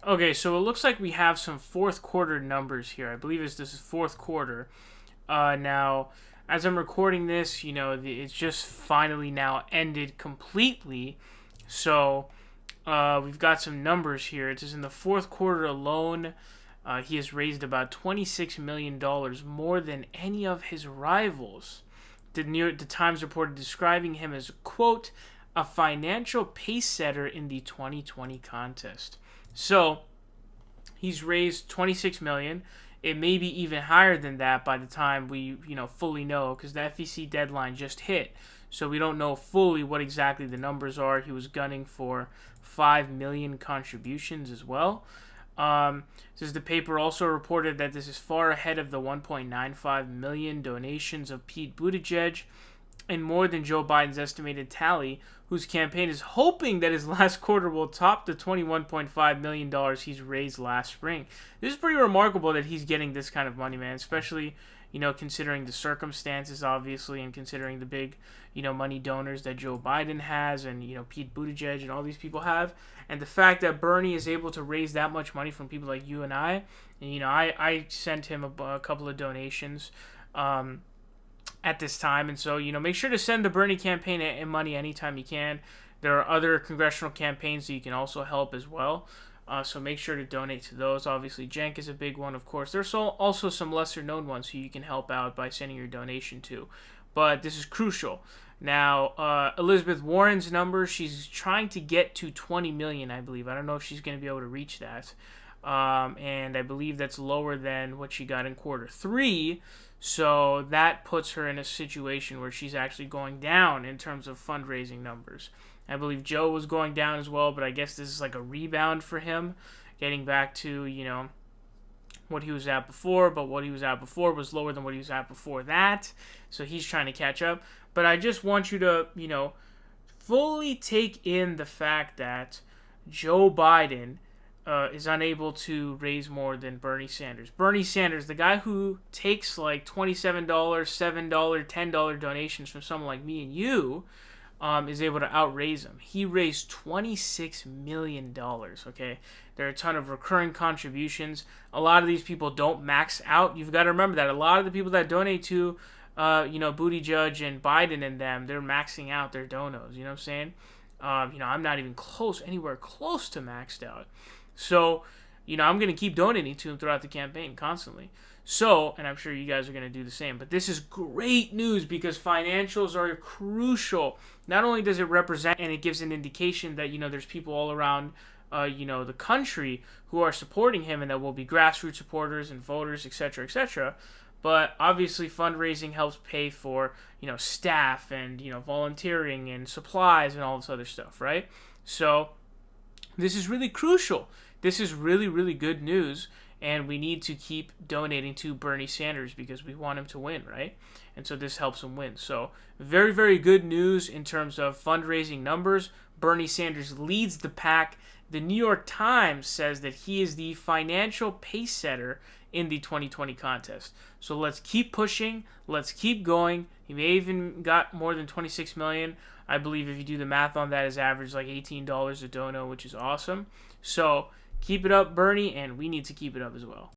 Okay, so it looks like we have some fourth quarter numbers here. I believe this is fourth quarter. Now, as I'm recording this, it's just finally now ended completely. So we've got some numbers here. It says in the fourth quarter alone, he has raised about $26 million more than any of his rivals. The Times reported describing him as, quote, a financial pace setter in the 2020 contest. So he's raised 26 million. It may be even higher than that by the time we fully know, because the FEC deadline just hit. So we don't know fully what exactly the numbers are. He was gunning for 5 million contributions as well. Says the paper also reported that this is far ahead of the 1.95 million donations of Pete Buttigieg, and more than Joe Biden's estimated tally, whose campaign is hoping that his last quarter will top the $21.5 million he's raised last spring. This is pretty remarkable that he's getting this kind of money, man, especially, considering the circumstances, obviously, and considering the big, money donors that Joe Biden has and, Pete Buttigieg and all these people have. And the fact that Bernie is able to raise that much money from people like you and I, and, I sent him a couple of donations, at this time. And so, make sure to send the Bernie campaign money anytime you can. There are other congressional campaigns that you can also help as well. So make sure to donate to those. Obviously, Cenk is a big one, of course. There's also some lesser known ones who you can help out by sending your donation to. But this is crucial. Now, Elizabeth Warren's number, she's trying to get to 20 million, I believe. I don't know if she's going to be able to reach that. And I believe that's lower than what she got in quarter three. So that puts her in a situation where she's actually going down in terms of fundraising numbers. I believe Joe was going down as well, but I guess this is like a rebound for him, getting back to, what he was at before, but what he was at before was lower than what he was at before that. So he's trying to catch up. But I just want you to, fully take in the fact that Joe Biden is unable to raise more than Bernie Sanders. Bernie Sanders, the guy who takes like $27, $7, $10 donations from someone like me and you, is able to outraise him. He raised $26 million, okay? There are a ton of recurring contributions. A lot of these people don't max out. You've got to remember that. A lot of the people that donate to, Buttigieg and Biden and them, they're maxing out their donos. You know what I'm saying? I'm not even anywhere close to maxed out. So, I'm going to keep donating to him throughout the campaign constantly. So, and I'm sure you guys are going to do the same. But this is great news because financials are crucial. Not only does it represent and it gives an indication that, there's people all around, the country who are supporting him and that will be grassroots supporters and voters, etc., etc., but obviously fundraising helps pay for, staff and, volunteering and supplies and all this other stuff, right? So this is really crucial. This is really, really good news, and we need to keep donating to Bernie Sanders because we want him to win, right? And so this helps him win. So very, very good news in terms of fundraising numbers. Bernie Sanders leads the pack. The New York Times says that he is the financial pace setter in the 2020 contest. So let's keep pushing. Let's keep going. He may even got more than 26 million. I believe if you do the math on that, his average like $18 a dono, which is awesome. So keep it up, Bernie, and we need to keep it up as well.